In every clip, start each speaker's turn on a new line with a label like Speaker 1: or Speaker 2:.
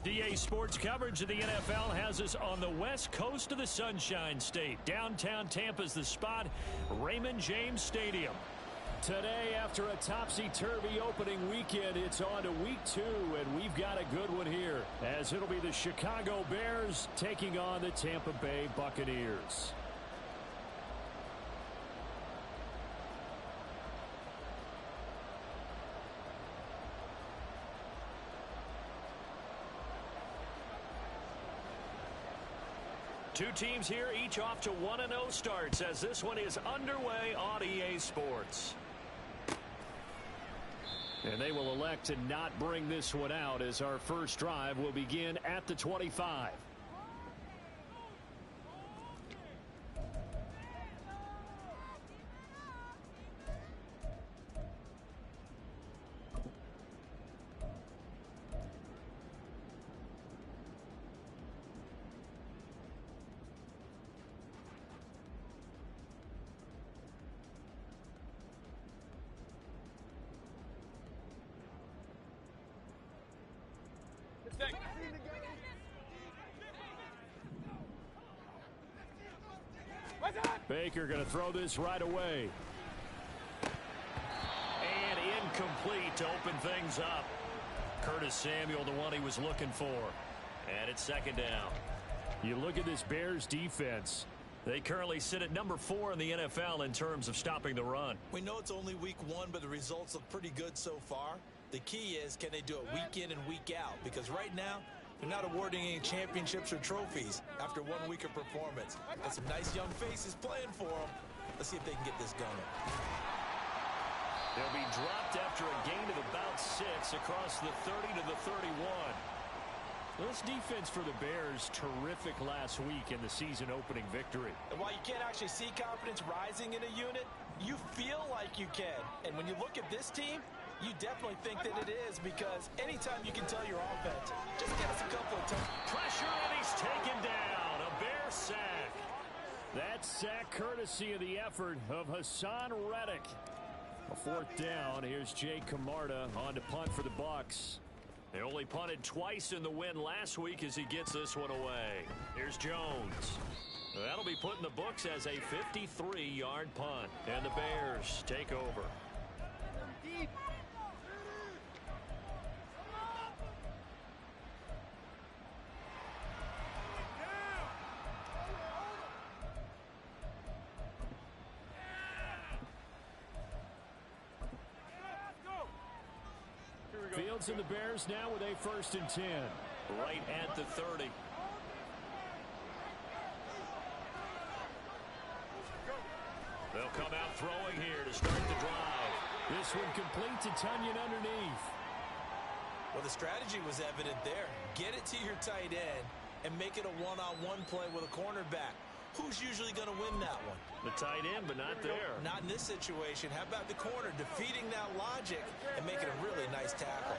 Speaker 1: DA Sports coverage of the NFL has us on the west coast of the Sunshine State. Downtown Tampa's the spot, Raymond James Stadium. Today, after a topsy-turvy opening weekend, it's on to week 2, and we've got a good one here, as it'll be the Chicago Bears taking on the Tampa Bay Buccaneers. Two teams here, each off to 1-0 starts as this one is underway on EA Sports. And they will elect to not bring this one out as our first drive will begin at the 25. Baker going to throw this right away. And incomplete to open things up. Curtis Samuel, the one he was looking for. And it's second down. You look at this Bears defense. They currently sit at number 4 in the NFL in terms of stopping the run.
Speaker 2: We know it's only week 1, but the results look pretty good so far. The key is, can they do it week in and week out? Because right now, they're not awarding any championships or trophies after 1 week of performance. Got some nice young faces playing for them. Let's see if they can get this going.
Speaker 1: They'll be dropped after a gain of about 6 across the 30 to the 31. This defense for the Bears, terrific last week in the season-opening victory.
Speaker 2: And while you can't actually see confidence rising in a unit, you feel like you can. And when you look at this team, you definitely think that it is, because anytime you can tell your offense, just get us a couple of times.
Speaker 1: Pressure, and he's taken down. A Bear sack. That sack courtesy of the effort of Hassan Reddick. A 4th down. Here's Jay Camarda on to punt for the Bucs. They only punted twice in the win last week as he gets this one away. Here's Jones. That'll be put in the books as a 53-yard punt. And the Bears take over. Fields and the Bears now with a 1st and 10. Right at the 30. They'll come out throwing here to start the drive. This one complete to Tunyon underneath.
Speaker 2: Well, the strategy was evident there. Get it to your tight end and make it a one-on-one play with a cornerback. Who's usually going to win that one?
Speaker 1: The tight end, but not there.
Speaker 2: Not in this situation. How about the corner defeating that logic and making a really nice tackle?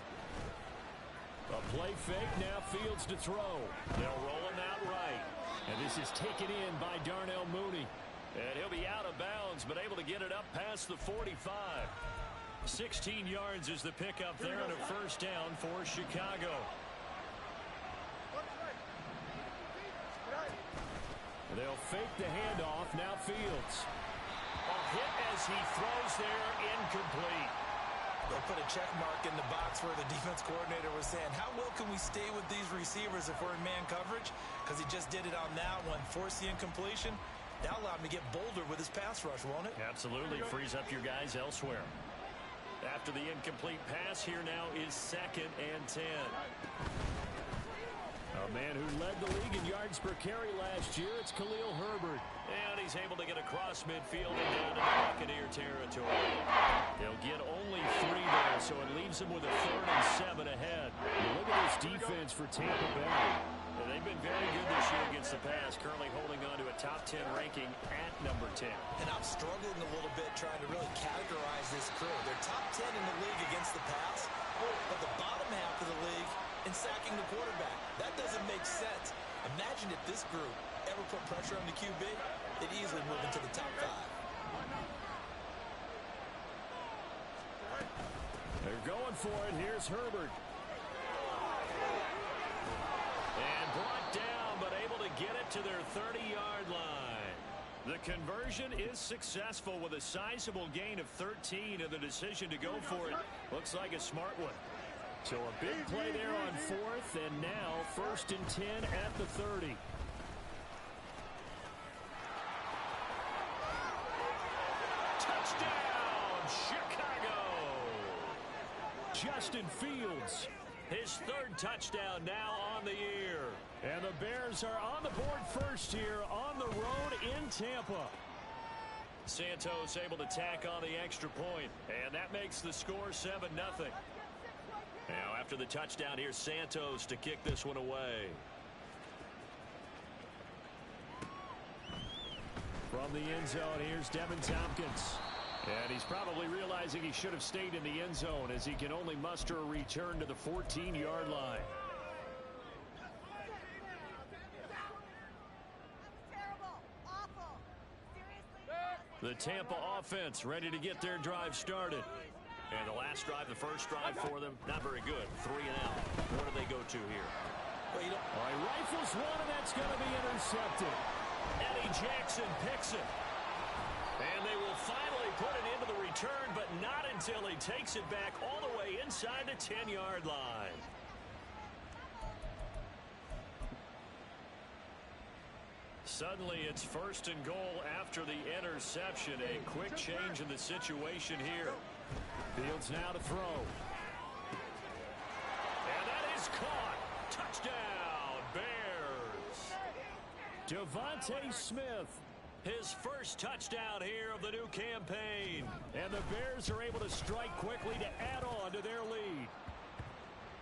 Speaker 1: A play fake, now Fields to throw. They'll roll him out right. And this is taken in by Darnell Mooney. And he'll be out of bounds, but able to get it up past the 45. 16 yards is the pickup there and a 1st down for Chicago. They'll fake the handoff. Now Fields. A hit as he throws there, incomplete.
Speaker 2: They'll put a check mark in the box where the defense coordinator was saying, how well can we stay with these receivers if we're in man coverage? Because he just did it on that one. Force the incompletion. That'll allow him to get bolder with his pass rush, won't it?
Speaker 1: Absolutely. Frees up your guys elsewhere. After the incomplete pass, here now is 2nd and 10. A man who led the league in yards per carry last year, it's Khalil Herbert. And he's able to get across midfield and down to the Buccaneer territory. They'll get only 3 there, so it leaves them with a 3rd and 7 ahead. Look at this defense for Tampa Bay. They've been very good this year against the pass, currently holding on to a top 10 ranking at number 10.
Speaker 2: And I'm struggling a little bit trying to really categorize this crew. They're top 10 in the league against the pass, but the bottom half of the league in sacking the quarterback. That doesn't make sense. Imagine if this group ever put pressure on the QB, they'd easily move into the top 5.
Speaker 1: They're going for it. Here's Herbert. get it to their 30-yard line. The conversion is successful with a sizable gain of 13, and the decision to go for it looks like a smart one. So a big play there on fourth, and now 1st and 10 at the 30. Touchdown, Chicago! Justin Fields, his 3rd touchdown now on the year. And the Bears are on the board first here on the road in Tampa. Santos able to tack on the extra point, and that makes the score 7-0. Now after the touchdown, here's Santos to kick this one away. From the end zone, here's Devin Tompkins. And he's probably realizing he should have stayed in the end zone as he can only muster a return to the 14-yard line. The Tampa offense ready to get their drive started. And the last drive, the first drive for them, not very good. 3 and out. What do they go to here? Well, he rifles one, and that's going to be intercepted. Eddie Jackson picks it. And they will finally put it into the return, but not until he takes it back all the way inside the 10-yard line. Suddenly, it's 1st and goal after the interception. A quick change in the situation here. Fields now to throw. And that is caught. Touchdown, Bears. Devontae Smith, his 1st touchdown here of the new campaign. And the Bears are able to strike quickly to add on to their lead.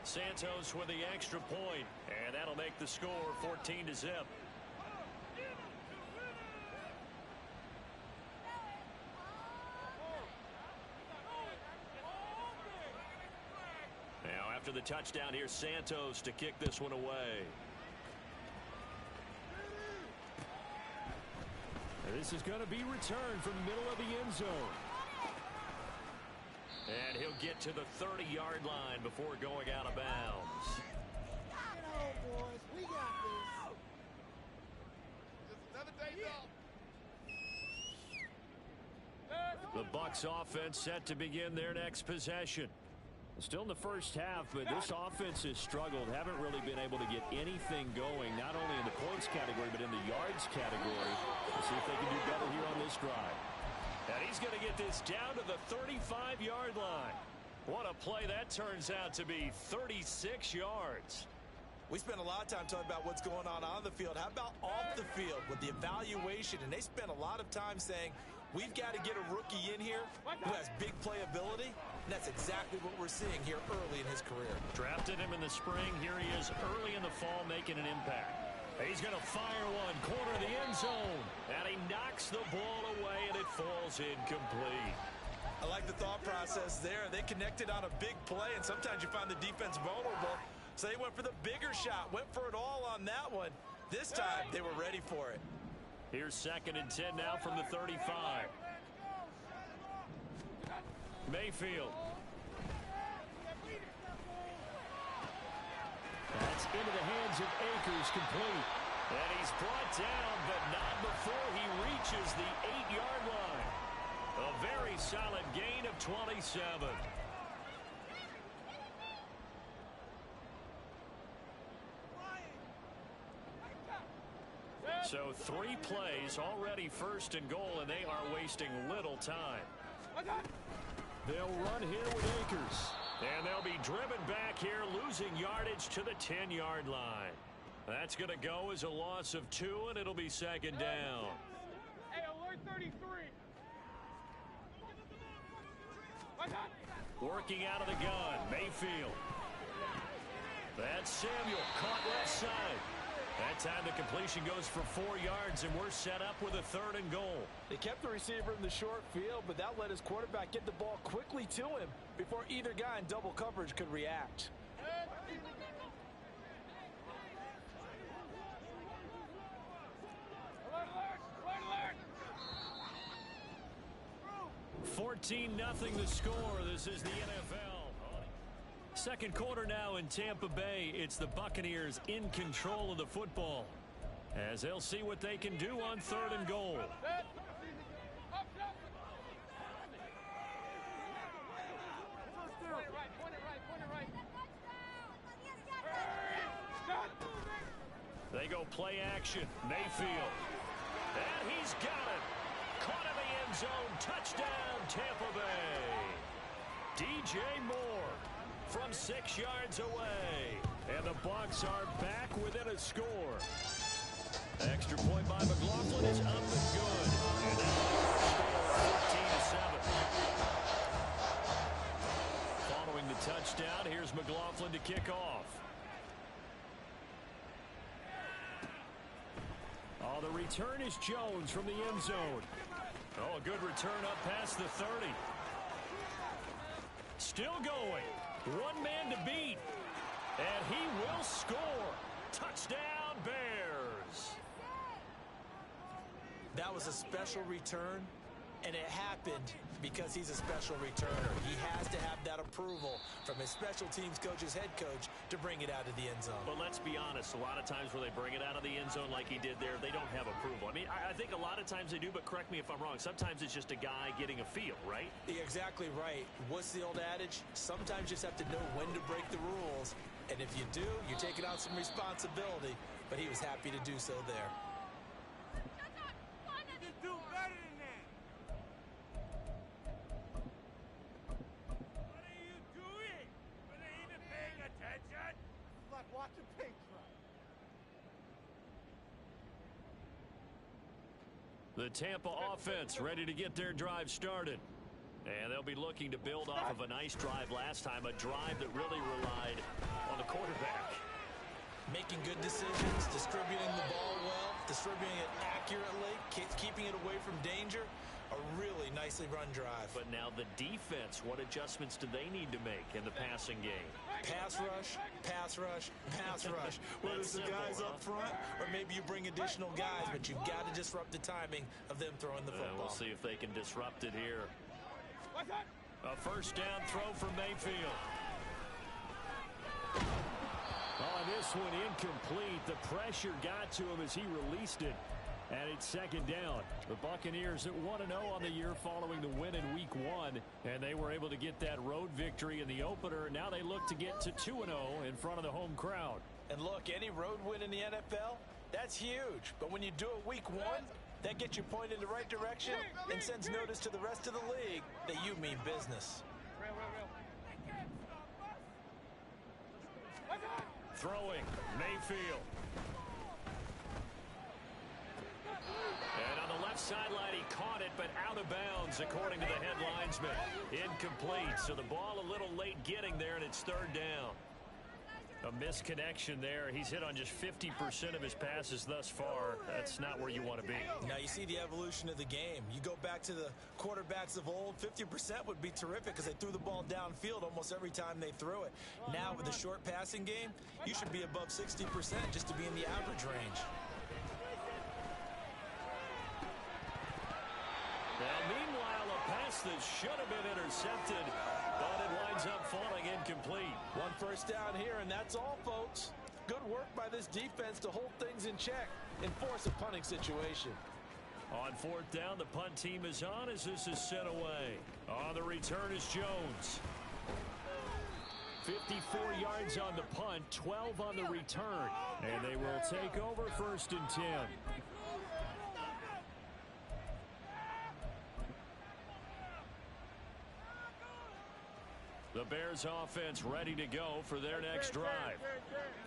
Speaker 1: Santos with the extra point, and that'll make the score 14-0. After the touchdown, here's Santos to kick this one away. This is going to be returned from the middle of the end zone. And he'll get to the 30-yard line before going out of bounds.
Speaker 3: Get home, boys. We got this. Just another day off.
Speaker 1: The Bucs offense set to begin their next possession. Still in the first half, but this offense has struggled. Haven't really been able to get anything going, not only in the points category, but in the yards category. We'll see if they can do better here on this drive. And he's going to get this down to the 35-yard line. What a play that turns out to be, 36 yards.
Speaker 2: We spent a lot of time talking about what's going on the field. How about off the field with the evaluation? And they spent a lot of time saying, we've got to get a rookie in here who has big playability. And that's exactly what we're seeing here early in his career.
Speaker 1: Drafted him in the spring. Here he is early in the fall making an impact. He's going to fire one, corner of the end zone. And he knocks the ball away, and it falls incomplete.
Speaker 2: I like the thought process there. They connected on a big play, and sometimes you find the defense vulnerable. So they went for the bigger shot, went for it all on that one. This time, they were ready for it.
Speaker 1: Here's 2nd and 10 now from the 35. Mayfield. That's into the hands of Akers, complete. And he's brought down, but not before he reaches the 8-yard line. A very solid gain of 27. So 3 plays, already 1st and goal, and they are wasting little time. They'll run here with Akers. And they'll be driven back here, losing yardage to the 10-yard line. That's going to go as a loss of 2, and it'll be 2nd down.
Speaker 3: Hey, alert 33.
Speaker 1: Working out of the gun, Mayfield. That's Samuel, caught left side. That time the completion goes for 4 yards, and we're set up with a 3rd and goal.
Speaker 4: They kept the receiver in the short field, but that let his quarterback get the ball quickly to him before either guy in double coverage could react.
Speaker 1: 14-0 the score. This is the NFL. Second quarter now in Tampa Bay. It's the Buccaneers in control of the football. as they'll see what they can do on 3rd and goal. They go play action. Mayfield. And he's got it. Caught in the end zone. Touchdown, Tampa Bay. DJ Moore from 6 yards away. And the Bucs are back within a score. Extra point by McLaughlin is up and good. And now the score 14-7. Following the touchdown, here's McLaughlin to kick off. Oh, the return is Jones from the end zone. Oh, a good return up past the 30. Still going. One man to beat. And he will score. Touchdown, Bears.
Speaker 2: That was a special return, and it happened because he's a special returner. He has to have that approval from his special teams coach's head coach to bring it out of the end zone.
Speaker 1: But let's be honest, a lot of times when they bring it out of the end zone like he did there, they don't have approval. I mean, I think a lot of times they do, but correct me if I'm wrong. Sometimes it's just a guy getting a feel, right?
Speaker 2: You're exactly right. What's the old adage? Sometimes you just have to know when to break the rules, and if you do, you're taking on some responsibility, but he was happy to do so there.
Speaker 1: The Tampa offense ready to get their drive started. And they'll be looking to build off of a nice drive last time, a drive that really relied on the quarterback.
Speaker 2: Making good decisions, distributing the ball well, distributing it accurately, keeping it away from danger. A really nicely run drive.
Speaker 1: But now the defense, what adjustments do they need to make in the passing game?
Speaker 2: Pass rush, pass rush, pass rush. Whether it's the guys up front or maybe you bring additional guys, but you've got to disrupt the timing of them throwing the football.
Speaker 1: We'll see if they can disrupt it here. A first down throw from Mayfield. Oh, this one incomplete. The pressure got to him as he released it. And it's 2nd down. The Buccaneers at 1-0 on the year following the win in Week 1. And they were able to get that road victory in the opener. Now they look to get to 2-0 in front of the home crowd.
Speaker 2: And look, any road win in the NFL, that's huge. But when you do it Week 1, that gets you pointed in the right direction and sends notice to the rest of the league that you mean business.
Speaker 1: Throwing, Mayfield. And on the left sideline, he caught it, but out of bounds, according to the head linesman. Incomplete, so the ball a little late getting there, and it's 3rd down. A misconnection there. He's hit on just 50% of his passes thus far. That's not where you want to be.
Speaker 2: Now you see the evolution of the game. You go back to the quarterbacks of old, 50% would be terrific because they threw the ball downfield almost every time they threw it. Now with the short passing game, you should be above 60% just to be in the average range.
Speaker 1: Now, meanwhile, a pass that should have been intercepted, but it winds up falling incomplete.
Speaker 4: One first down here, and that's all, folks. Good work by this defense to hold things in check and force a punting situation.
Speaker 1: On 4th down, the punt team is on as this is sent away. On the return is Jones. 54 yards on the punt, 12 on the return. And they will take over 1st and 10. The Bears offense ready to go for their next drive.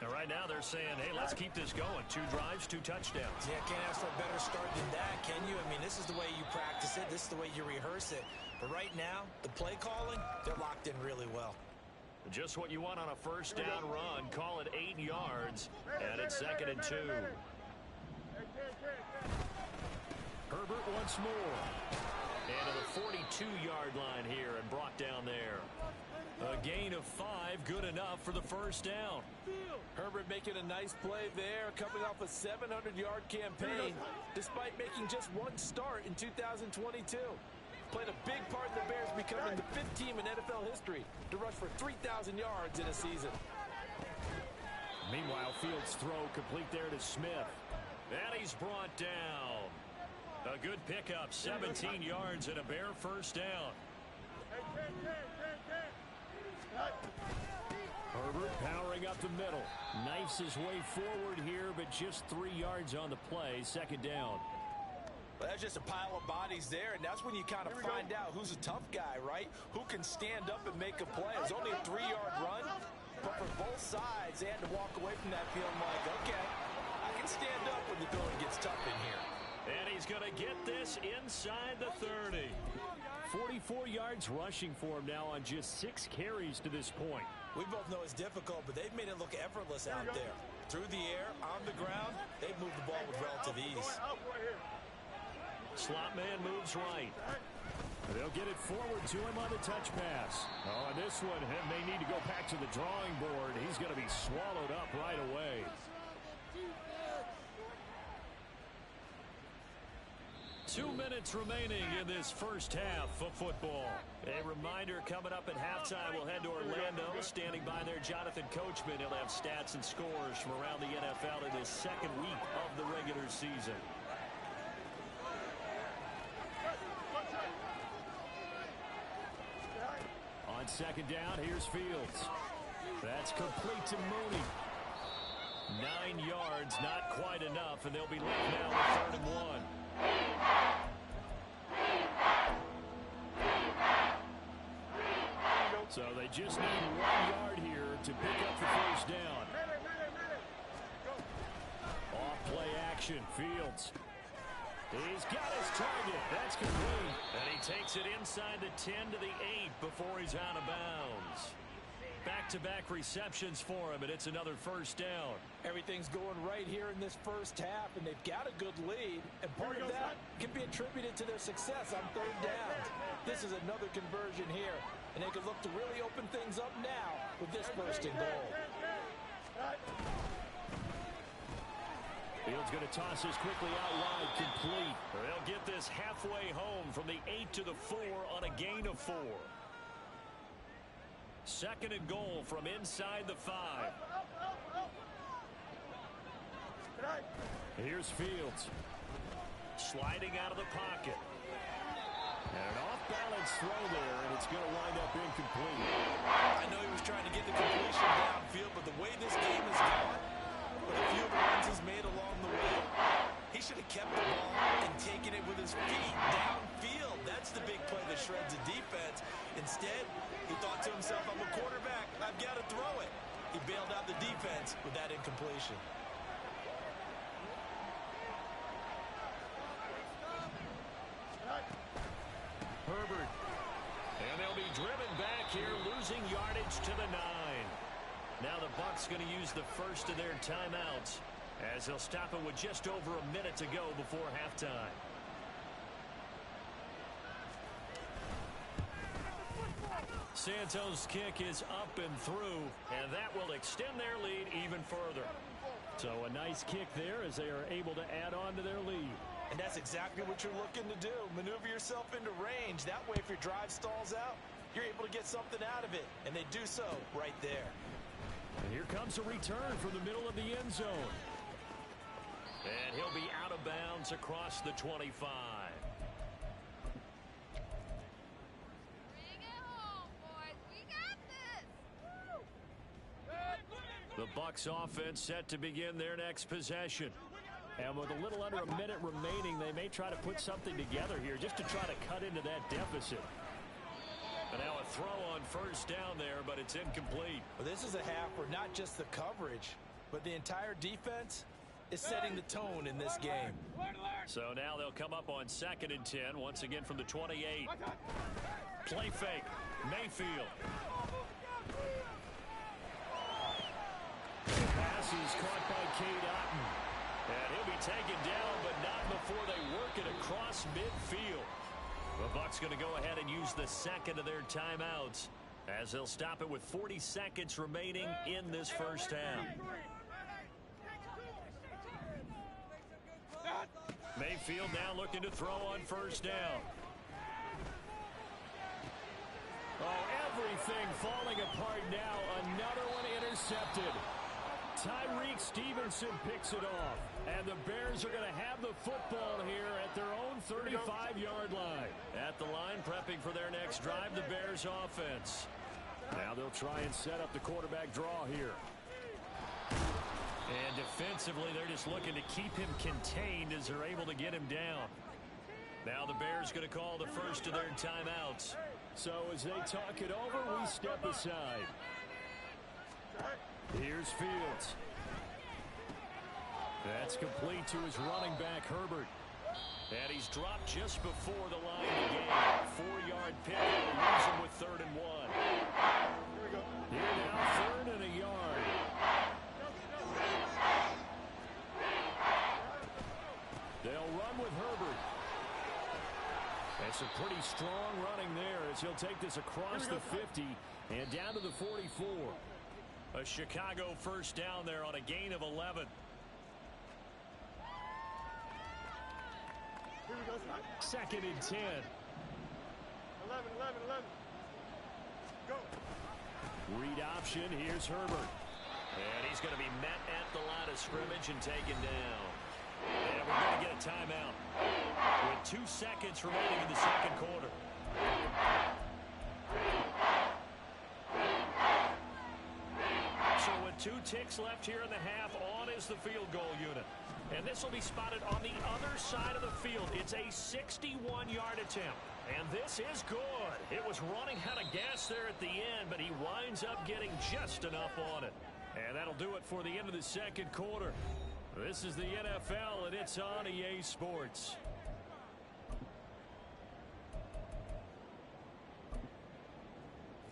Speaker 1: And right now they're saying, hey, let's keep this going. 2 drives, 2 touchdowns.
Speaker 2: Yeah, can't ask for a better start than that, can you? I mean, this is the way you practice it. This is the way you rehearse it. But right now, the play calling, they're locked in really well.
Speaker 1: Just what you want on a first down run. Call it 8 yards. And it's 2nd and 2. Herbert once more. And to the 42-yard line here and brought down there. A gain of 5, good enough for the first down.
Speaker 4: Herbert making a nice play there, coming off a 700-yard campaign, despite making just 1 start in 2022. Played a big part in the Bears becoming the 5th team in NFL history to rush for 3,000 yards in a season.
Speaker 1: Meanwhile, Fields' throw complete there to Smith. And he's brought down. A good pickup, 17 yards and a Bear first down. Herbert powering up the middle. Knifes his way forward here, but just 3 yards on the play. Second down.
Speaker 4: Well, that's just a pile of bodies there, and that's when you kind of find out who's a tough guy, right? Who can stand up and make a play. It's only a 3-yard run, but for both sides, they had to walk away from that feeling like, okay, I can stand up when the going gets tough in here.
Speaker 1: And he's going to get this inside the 30. 44 yards rushing for him now on just 6 carries to this point.
Speaker 2: We both know it's difficult, but they've made it look effortless out there. Through the air, on the ground, they've moved the ball with relative ease.
Speaker 1: Slot man moves right. They'll get it forward to him on the touch pass. Oh, and this one may need to go back to the drawing board. He's going to be swallowed up right away. Two minutes remaining in this first half of football. A reminder, coming up at halftime, we'll head to Orlando. Standing by there, Jonathan Coachman. He'll have stats and scores from around the NFL in this second week of the regular season. On second down, here's Fields. That's complete to Mooney. 9 yards, not quite enough, and they'll be left now with 3rd and 1. So they just need 1 yard here to pick up the first down. Off play action, Fields. He's got his target. That's complete. And he takes it inside the 10 to the 8 before he's out of bounds. Back-to-back receptions for him, and it's another first down.
Speaker 4: Everything's going right here in this first half, and they've got a good lead, and part of that can be attributed to their success on 3rd down. This is another conversion here, and they can look to really open things up now with this 1st and goal.
Speaker 1: Fields going to toss this quickly out wide, complete. They'll get this halfway home from the 8 to the 4 on a gain of 4. 2nd and goal from inside the 5. Here's Fields. Sliding out of the pocket. And an off-balance throw there, and it's going to wind up incomplete.
Speaker 2: I know he was trying to get the completion downfield, but the way this game has gone, with a few of the runs he's made along the way, he should have kept the ball and taken it with his feet downfield. That's the big play that shreds the defense. Instead, he thought to himself, I'm a quarterback, I've got to throw it. He bailed out the defense with that incompletion.
Speaker 1: Herbert. And they'll be driven back here, losing yardage to the 9. Now the Bucs going to use the first of their timeouts as they'll stop it with just over a minute to go before halftime. Santos' kick is up and through, and that will extend their lead even further. So a nice kick there as they are able to add on to their lead.
Speaker 4: And that's exactly what you're looking to do. Maneuver yourself into range. That way, if your drive stalls out, you're able to get something out of it. And they do so right there.
Speaker 1: And here comes a return from the middle of the end zone. And he'll be out of bounds across the 25. The Bucs offense set to begin their next possession. And with a little under a minute remaining, they may try to put something together here just to try to cut into that deficit. And now a throw on first down there, but it's incomplete.
Speaker 4: Well, this is a half where not just the coverage, but the entire defense is setting the tone in this game.
Speaker 1: So now they'll come up on 2nd and 10, once again from the 28. Play fake. Mayfield. The pass is caught by Cade Otton. And he'll be taken down, but not before they work it across midfield. The Bucs going to go ahead and use the second of their timeouts as they'll stop it with 40 seconds remaining in this first half. Mayfield now looking to throw on first down. Oh, everything falling apart now. Another one intercepted. Tyreek Stevenson picks it off. And the Bears are going to have the football here at their own 35-yard line. At the line, prepping for their next drive, the Bears offense. Now they'll try and set up the quarterback draw here. And defensively, they're just looking to keep him contained as they're able to get him down. Now the Bears going to call the first of their timeouts. So as they talk it over, we step aside. Here's Fields. That's complete to his running back, Herbert. And he's dropped just before the line of the game. 4-yard pick. They'll use him with 3rd and 1. Here now, 3rd and a yard. They'll run with Herbert. And some pretty strong running there as he'll take this across the 50 and down to the 44. A Chicago first down there on a gain of 11. Second and 10.
Speaker 3: 11. Go.
Speaker 1: Read option. Here's Herbert. And he's going to be met at the line of scrimmage and taken down. And we're going to get a timeout with 2 seconds remaining in the second quarter. So with 2 ticks left here in the half, on is the field goal unit. And this will be spotted on the other side of the field. It's a 61-yard attempt. And this is good. It was running out of gas there at the end, but he winds up getting just enough on it. And that'll do it for the end of the second quarter. This is the NFL, and it's on EA Sports.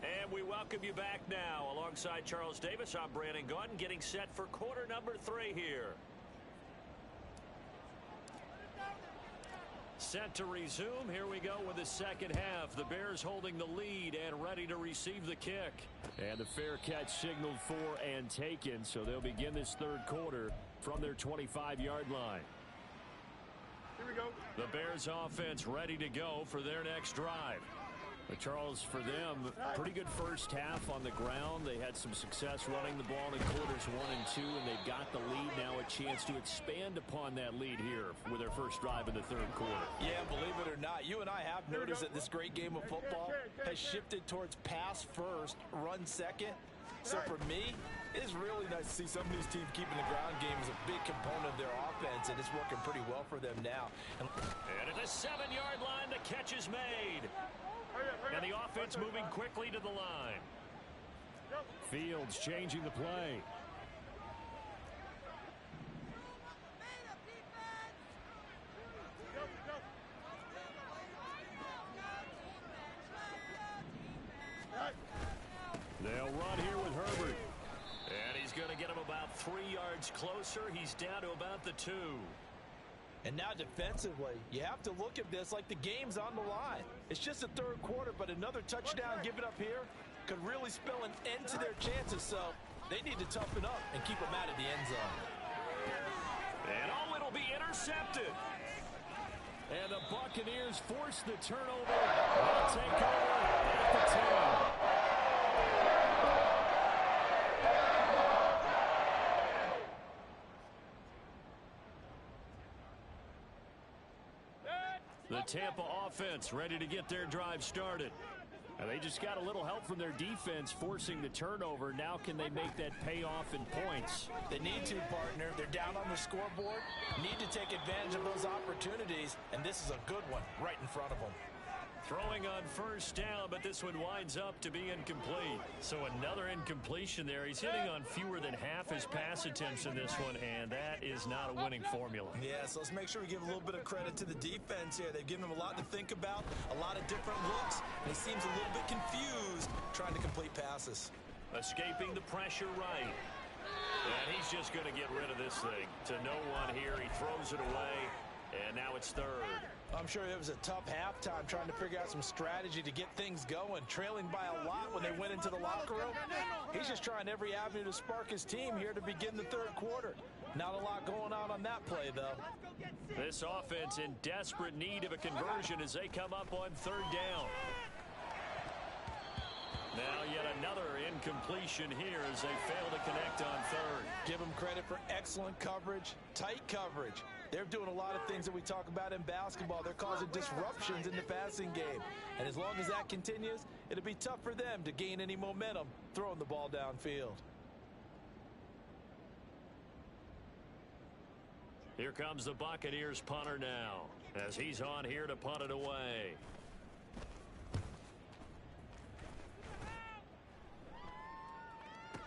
Speaker 1: And we welcome you back now. Alongside Charles Davis, I'm Brandon Gaudin, getting set for quarter number 3 here. Set to resume. Here we go with the second half. The Bears holding the lead and ready to receive the kick. And the fair catch signaled for and taken, so they'll begin this third quarter from their 25-yard line.
Speaker 3: Here we go.
Speaker 1: The Bears offense ready to go for their next drive. But Charles, for them, pretty good first half on the ground. They had some success running the ball in quarters 1 and 2, and they've got the lead now, a chance to expand upon that lead here with their first drive in the third quarter.
Speaker 4: Yeah, believe it or not, you and I have noticed that this great game of football has shifted towards pass first, run second. So for me, it is really nice to see some of these teams keeping the ground game as a big component of their offense, and it's working pretty well for them now.
Speaker 1: And at the 7-yard line, the catch is made. And the offense moving quickly to the line. Fields changing the play. They'll run here with Herbert. And he's going to get him about 3 yards closer. He's down to about the 2.
Speaker 4: And now defensively, you have to look at this like the game's on the line. It's just the third quarter, but another touchdown given up here could really spell an end to their chances. So they need to toughen up and keep them out of the end zone.
Speaker 1: And it'll be intercepted. And the Buccaneers force the turnover. They'll take over at the 10. The Tampa offense ready to get their drive started. And they just got a little help from their defense forcing the turnover. Now can they make that pay off in points?
Speaker 4: They need to, partner. They're down on the scoreboard. Need to take advantage of those opportunities. And this is a good one right in front of them.
Speaker 1: Throwing on first down, but this one winds up to be incomplete. So another incompletion there. He's hitting on fewer than half his pass attempts in this one, and that is not a winning formula.
Speaker 2: Yeah, so let's make sure we give a little bit of credit to the defense here. They've given him a lot to think about, a lot of different looks, and he seems a little bit confused trying to complete passes.
Speaker 1: Escaping the pressure right. And he's just going to get rid of this thing. To no one here. He throws it away, and now it's third.
Speaker 4: I'm sure it was a tough halftime trying to figure out some strategy to get things going, trailing by a lot when they went into the locker room. He's just trying every avenue to spark his team here to begin the third quarter. Not a lot going on that play, though.
Speaker 1: This offense in desperate need of a conversion as they come up on third down. Now yet another incompletion here as they fail to connect on third.
Speaker 4: Give them credit for excellent coverage, tight coverage. They're doing a lot of things that we talk about in basketball. They're causing disruptions in the passing game. And as long as that continues, it'll be tough for them to gain any momentum throwing the ball downfield.
Speaker 1: Here comes the Buccaneers punter now as he's on here to punt it away.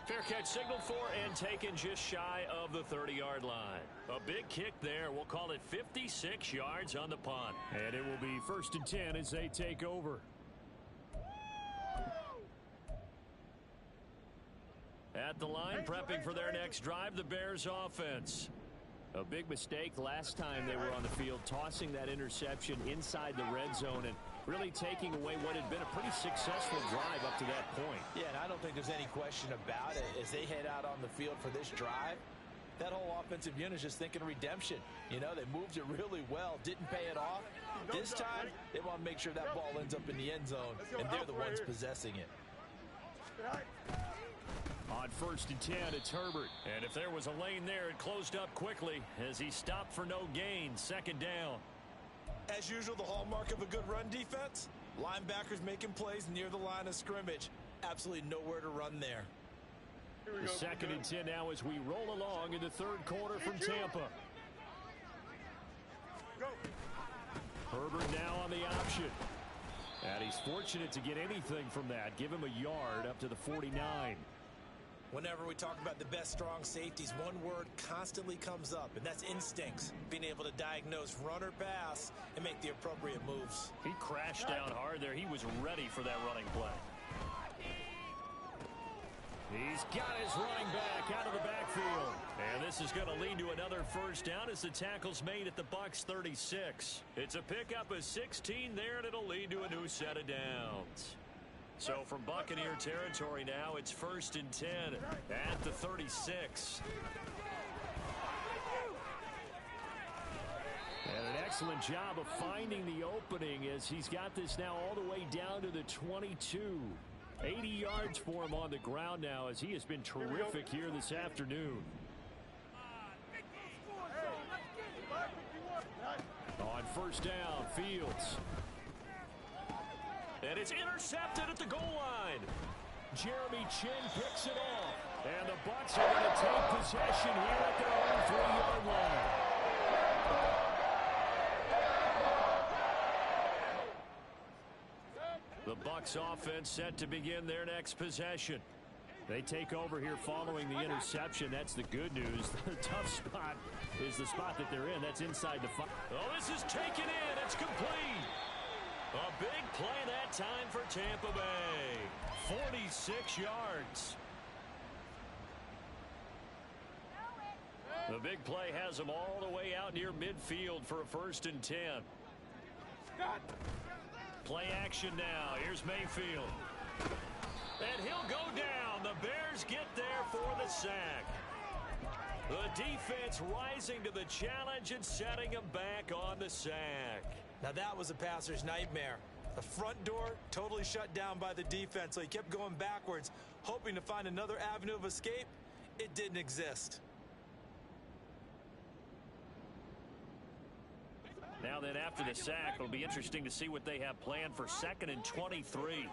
Speaker 1: Fair catch signaled for and taken just shy of the 30-yard line. A big kick there. We'll call it 56 yards on the punt. And it will be 1st and 10 as they take over. At the line, prepping for their next drive, the Bears offense. A big mistake last time they were on the field, tossing that interception inside the red zone and really taking away what had been a pretty successful drive up to that point.
Speaker 4: Yeah, and I don't think there's any question about it. As they head out on the field for this drive, that whole offensive unit is just thinking redemption. You know, they moved it really well, didn't pay it off. This time, they want to make sure that ball ends up in the end zone, and they're the ones possessing it.
Speaker 1: On 1st and 10, it's Herbert. And if there was a lane there, it closed up quickly as he stopped for no gain. 2nd down.
Speaker 4: As usual, the hallmark of a good run defense, linebackers making plays near the line of scrimmage. Absolutely nowhere to run there.
Speaker 1: The 2nd and 10 now as we roll along in the 3rd quarter from Tampa. Herbert now on the option. And he's fortunate to get anything from that. Give him a yard up to the 49.
Speaker 4: Whenever we talk about the best strong safeties, one word constantly comes up, and that's instincts. Being able to diagnose run or pass and make the appropriate moves.
Speaker 1: He crashed down hard there. He was ready for that running play. He's got his running back out of the backfield. And this is going to lead to another 1st down as the tackle's made at the Bucs 36. It's a pickup of 16 there, and it'll lead to a new set of downs. So from Buccaneer territory now, it's 1st and 10 at the 36. And an excellent job of finding the opening as he's got this now all the way down to the 22. 80 yards for him on the ground now as he has been terrific here this afternoon. On 1st down, Fields. And it's intercepted at the goal line. Jeremy Chin picks it off. And the Bucs are going to take possession here at their own 3-yard line. The Bucs offense set to begin their next possession. They take over here following the interception. That's the good news. The tough spot is the spot that they're in. That's inside the 5. Oh, this is taken in. It's complete. A big play that time for Tampa Bay. 46 yards. The big play has them all the way out near midfield for a 1st and 10. Play action now. Here's Mayfield. And he'll go down. The Bears get there for the sack. The defense rising to the challenge and setting them back on the sack.
Speaker 4: Now that was a passer's nightmare. The front door totally shut down by the defense, so he kept going backwards, hoping to find another avenue of escape. It didn't exist.
Speaker 1: Now then, after the sack, it'll be interesting to see what they have planned for 2nd and 23.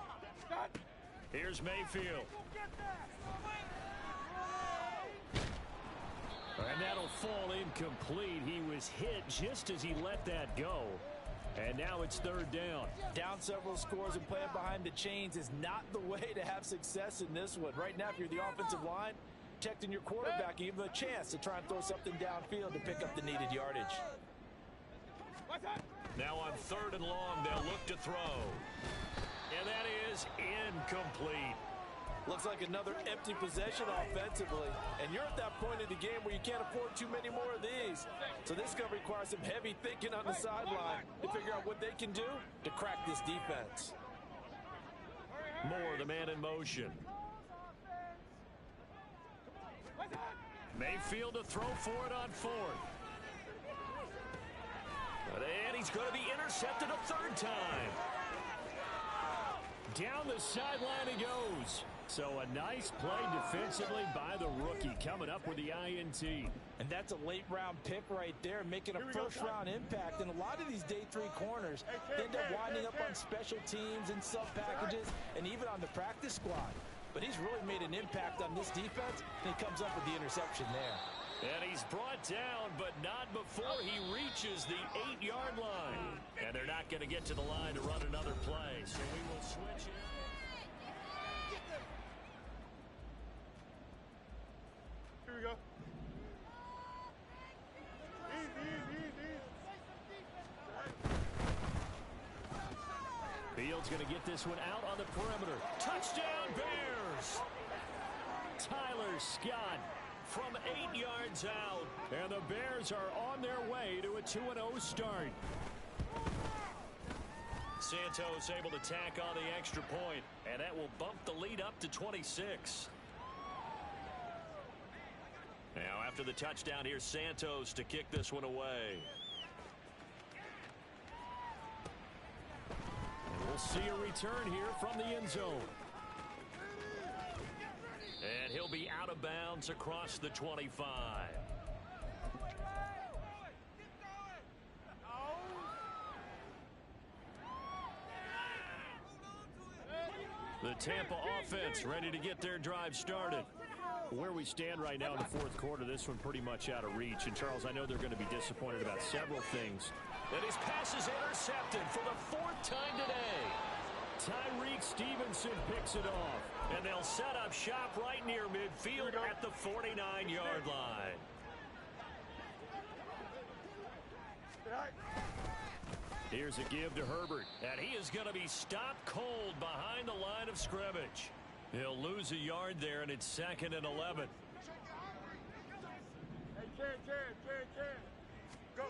Speaker 1: Here's Mayfield. And that'll fall incomplete. He was hit just as he let that go. And now it's 3rd down.
Speaker 4: Down several scores and playing behind the chains is not the way to have success in this one. Right now, if you're the offensive line, protecting your quarterback, give him a chance to try and throw something downfield to pick up the needed yardage.
Speaker 1: Now on 3rd and long, they'll look to throw. And that is incomplete.
Speaker 4: Looks like another empty possession offensively. And you're at that point in the game where you can't afford too many more of these. So this is going to require some heavy thinking on the sideline to figure out what they can do to crack this defense.
Speaker 1: Moore, the man in motion. Mayfield to throw for it on 4th. And he's going to be intercepted a 3rd time. Down the sideline he goes. So a nice play defensively by the rookie, coming up with the INT.
Speaker 4: And that's a late-round pick right there, making a first-round impact. And a lot of these day 3 corners end up winding up on special teams and sub-packages and even on the practice squad. But he's really made an impact on this defense, and he comes up with the interception there.
Speaker 1: And he's brought down, but not before he reaches the 8-yard line. And they're not going to get to the line to run another play. So we will switch it.
Speaker 3: Here we go. Easy.
Speaker 1: Fields going to get this one out on the perimeter. Touchdown, Bears! Tyler Scott from 8 yards out. And the Bears are on their way to a 2-0 start. Santos able to tack on the extra point, and that will bump the lead up to 26. Now, after the touchdown, here's Santos to kick this one away. And we'll see a return here from the end zone. And he'll be out of bounds across the 25. The Tampa offense ready to get their drive started. Where we stand right now in the fourth quarter, this one pretty much out of reach. And, Charles, I know they're going to be disappointed about several things. And his pass is intercepted for the 4th time today. Tyreek Stevenson picks it off. And they'll set up shop right near midfield at the 49-yard line. Here's a give to Herbert. And he is going to be stopped cold behind the line of scrimmage. He'll lose a yard there, and it's 2nd and 11.
Speaker 3: Hey, go.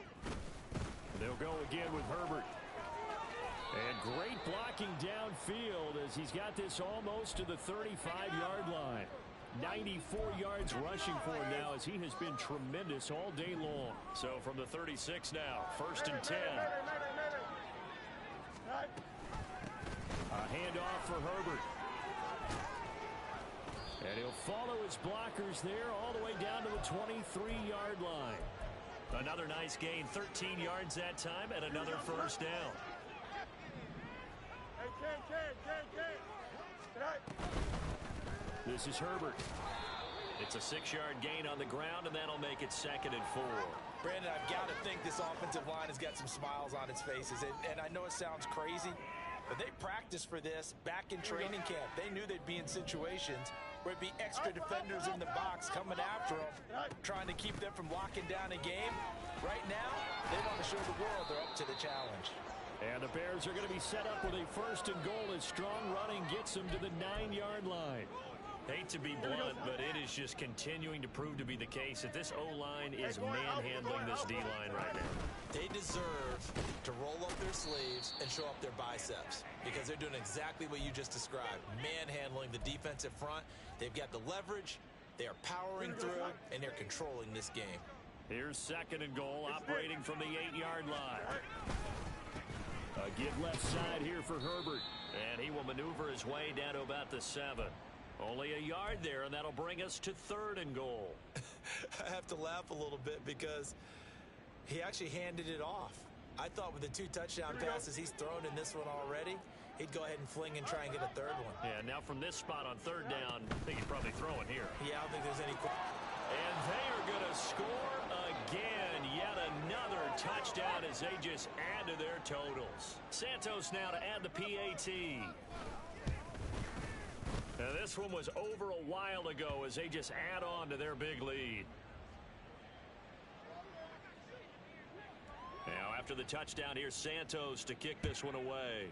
Speaker 1: They'll go again with Herbert. And great blocking downfield as he's got this almost to the 35-yard line. 94 yards rushing for him now as he has been tremendous all day long. So from the 36 now, 1st and 10. A handoff for Herbert. And he'll follow his blockers there all the way down to the 23-yard line. Another nice gain, 13 yards that time, and another first down. This is Herbert. It's a 6-yard gain on the ground, and that'll make it 2nd and 4.
Speaker 4: Brandon, I've got to think this offensive line has got some smiles on its faces. And I know it sounds crazy, but they practiced for this back in training camp. They knew they'd be in situations where it'd be extra defenders in the box coming after them, trying to keep them from locking down a game. Right now, they want to show the world they're up to the challenge.
Speaker 1: And the Bears are going to be set up with a 1st and goal as strong running gets them to the 9-yard line. Hate to be blunt, but it is just continuing to prove to be the case that this O-line is manhandling this D-line right now.
Speaker 2: They deserve to roll up their sleeves and show up their biceps because they're doing exactly what you just described, manhandling the defensive front. They've got the leverage, they are powering through, and they're controlling this game.
Speaker 1: Here's 2nd and goal, operating from the 8-yard line. A give left side here for Herbert, and he will maneuver his way down to about the 7. Only a yard there, and that'll bring us to 3rd and goal.
Speaker 2: I have to laugh a little bit because he actually handed it off. I thought with the 2 touchdown passes he's thrown in this one already, he'd go ahead and fling and try and get a 3rd one.
Speaker 1: Yeah, now from this spot on 3rd down, I think he'd probably throw it here.
Speaker 2: Yeah, I don't think there's any...
Speaker 1: And they are going to score again. Yet another touchdown as they just add to their totals. Santos now to add the PAT. Now this one was over a while ago as they just add on to their big lead. Now after the touchdown, here's Santos to kick this one away.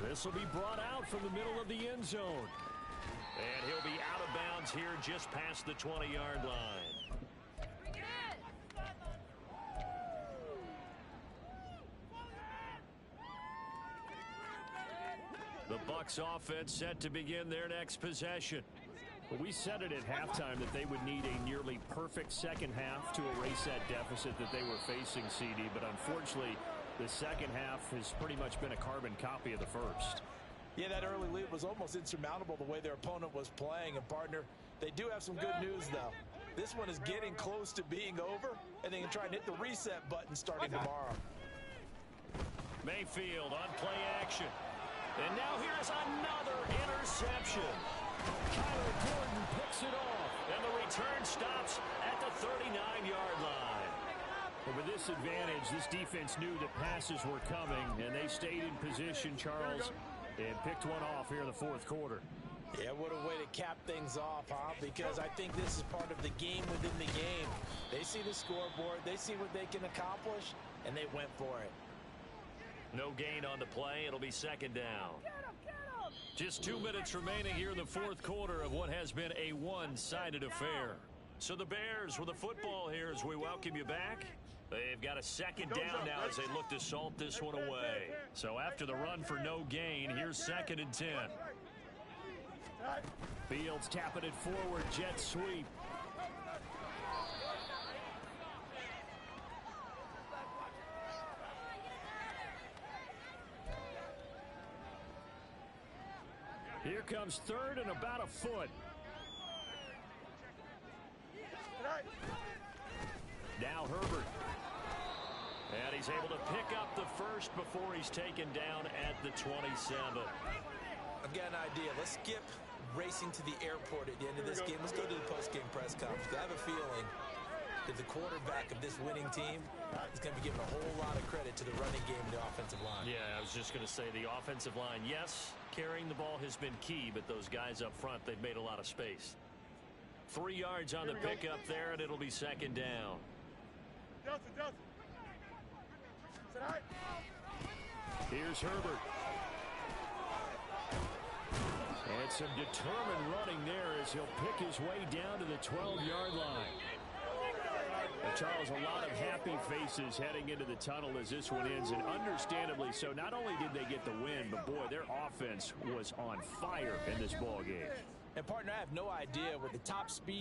Speaker 1: This will be brought out from the middle of the end zone. And he'll be out of bounds here just past the 20-yard line. The Bucs offense set to begin their next possession. We said it at halftime that they would need a nearly perfect second half to erase that deficit that they were facing, CD, but unfortunately The second half has pretty much been a carbon copy of the first.
Speaker 4: Yeah, that early lead was almost insurmountable the way their opponent was playing. And, partner, they do have some good news, though. This one is getting close to being over, and they can try and hit the reset button starting tomorrow.
Speaker 1: Mayfield on play action. And now here's another interception. Kyler Gordon picks it off, and the return stops at the 39-yard line. But with this advantage, this defense knew that passes were coming, and they stayed in position, Charles, and picked one off here in the fourth quarter.
Speaker 4: Yeah, what a way to cap things off, huh? Because I think this is part of the game within the game. They see the scoreboard, they see what they can accomplish, and they went for it.
Speaker 1: No gain on the play. It'll be second down. Just 2 minutes remaining here in the fourth quarter of what has been a one-sided affair. So the Bears with the football here as we welcome you back. They've got a second down now as they look to salt this one away. So after the run for no gain, here's 2nd and 10. Fields tapping it forward, jet sweep. Here comes 3rd and about a foot. Now Herbert. And he's able to pick up the first before he's taken down at the 27.
Speaker 4: I've got an idea. Let's skip racing to the airport at the end of this game. Let's go to the post-game press conference. I have a feeling that the quarterback of this winning team is going to be given a whole lot of credit to the running game and the offensive line.
Speaker 1: Yeah, I was just going to say the offensive line, yes, carrying the ball has been key, but those guys up front, they've made a lot of space. 3 yards on the pickup there, and it'll be second down. Here's Herbert. And some determined running there as he'll pick his way down to the 12-yard line. Now, Charles, a lot of happy faces heading into the tunnel as this one ends, and understandably so. Not only did they get the win, but, boy, their offense was on fire in this ball game.
Speaker 4: And, partner, I have no idea with the top speed